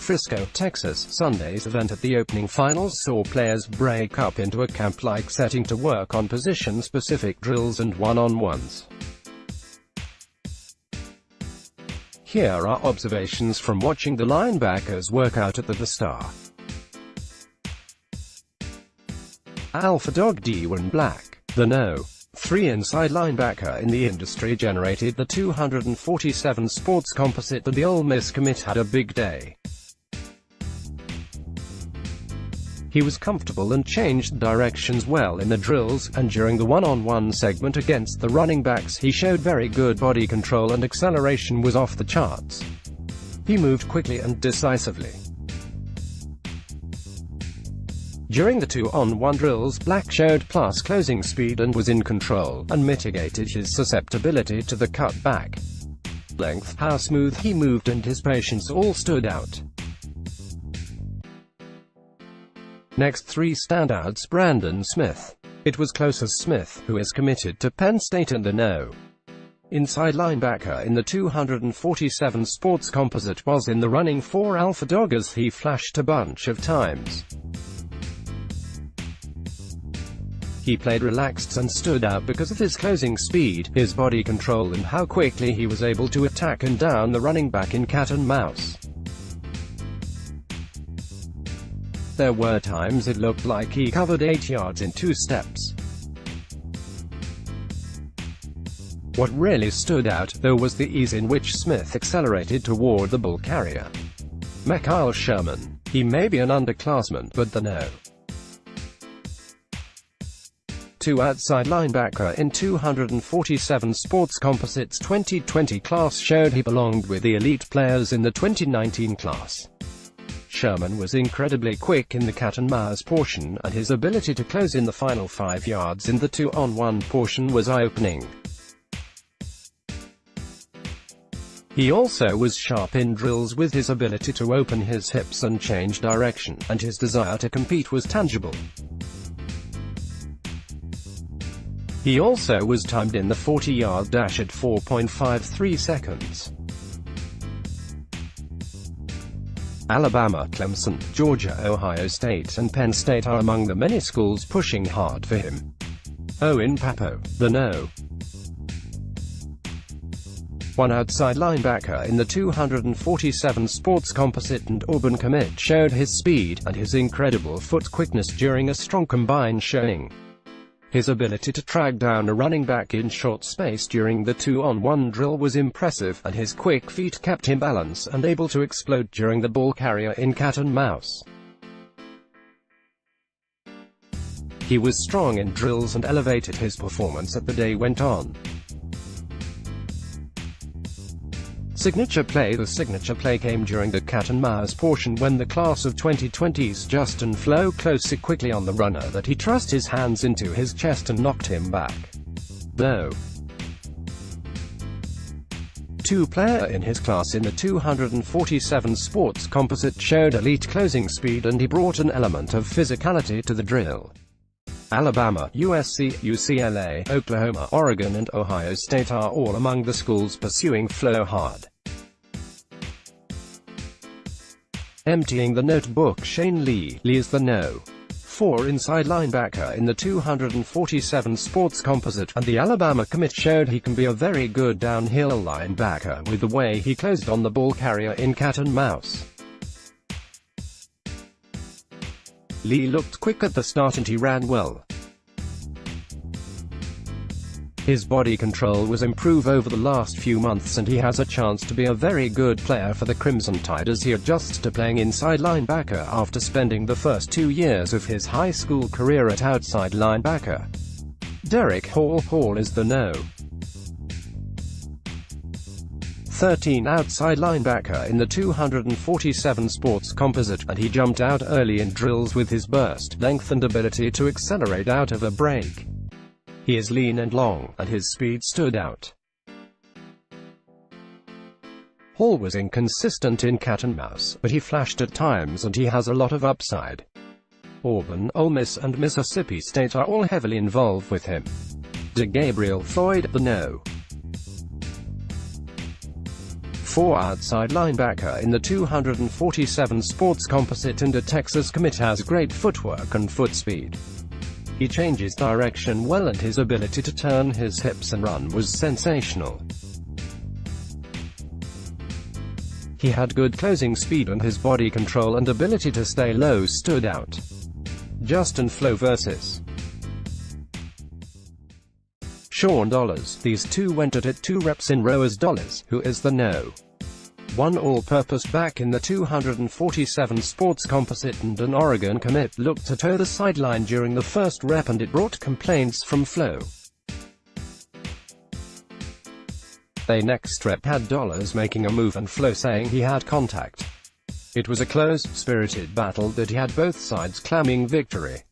Frisco, Texas. Sunday's event at the opening finals saw players break up into a camp-like setting to work on position-specific drills and one-on-ones. Here are observations from watching the linebackers work out at the Star. Alpha Dog D1 Black, the No. 3 inside linebacker in the industry, generated the 247 sports composite, and the Ole Miss commit had a big day. He was comfortable and changed directions well in the drills, and during the one-on-one segment against the running backs he showed very good body control and acceleration was off the charts. He moved quickly and decisively. During the two-on-one drills, Black showed plus closing speed and was in control, and mitigated his susceptibility to the cutback. Length, how smooth he moved, and his patience all stood out. Next, three standouts. Brandon Smith. It was close as Smith, who is committed to Penn State and the No. inside linebacker in the 247 sports composite, was in the running for Alpha Dog as he flashed a bunch of times. He played relaxed and stood out because of his closing speed, his body control, and how quickly he was able to attack and down the running back in cat and mouse. There were times it looked like he covered 8 yards in 2 steps. What really stood out, though, was the ease in which Smith accelerated toward the ball carrier. Kyle Sherman. He may be an underclassman, but the No. 2 outside linebacker in 247 sports composites 2020 class showed he belonged with the elite players in the 2019 class. Sherman was incredibly quick in the cat and mouse portion, and his ability to close in the final 5 yards in the 2-on-1 portion was eye-opening. He also was sharp in drills, with his ability to open his hips and change direction, and his desire to compete was tangible. He also was timed in the 40-yard dash at 4.53 seconds. Alabama, Clemson, Georgia, Ohio State, and Penn State are among the many schools pushing hard for him. Owen Pappoe, the No. 1 outside linebacker in the 247 sports composite and Auburn commit, showed his speed and his incredible foot quickness during a strong combine showing. His ability to track down a running back in short space during the 2-on-1 drill was impressive, and his quick feet kept him balanced and able to explode during the ball carrier in cat and mouse. He was strong in drills and elevated his performance as the day went on. Signature play. The signature play came during the cat and mouse portion, when the class of 2020's Justin flew close so quickly on the runner that he thrust his hands into his chest and knocked him back. No. 2 player in his class in the 247 sports composite showed elite closing speed, and he brought an element of physicality to the drill. Alabama, USC, UCLA, Oklahoma, Oregon, and Ohio State are all among the schools pursuing flow hard. Emptying the notebook. Shane Lee is the No. 4 inside linebacker in the 247 sports composite, and the Alabama commit showed he can be a very good downhill linebacker with the way he closed on the ball carrier in cat and mouse. Lee looked quick at the start and he ran well. His body control was improved over the last few months, and he has a chance to be a very good player for the Crimson Tide as he adjusts to playing inside linebacker after spending the first 2 years of his high school career at outside linebacker. Derek Hall is the No. 13 outside linebacker in the 247 sports composite, and he jumped out early in drills with his burst, length, and ability to accelerate out of a break. He is lean and long, and his speed stood out. Hall was inconsistent in cat and mouse, but he flashed at times and he has a lot of upside. Auburn, Ole Miss, and Mississippi State are all heavily involved with him. Gabriel Floyd, the No. 4 outside linebacker in the 247 sports composite and a Texas commit, has great footwork and foot speed. He changes direction well and his ability to turn his hips and run was sensational. He had good closing speed and his body control and ability to stay low stood out. Justin Flo vs. Sean Dollars. These two went at it 2 reps in row as Dollars, who is the No. 1 all-purpose back in the 247 sports composite and an Oregon commit, looked to toe the sideline during the first rep and it brought complaints from Flo. They next rep had Dollars making a move and Flo saying he had contact. It was a close, spirited battle that had both sides claiming victory.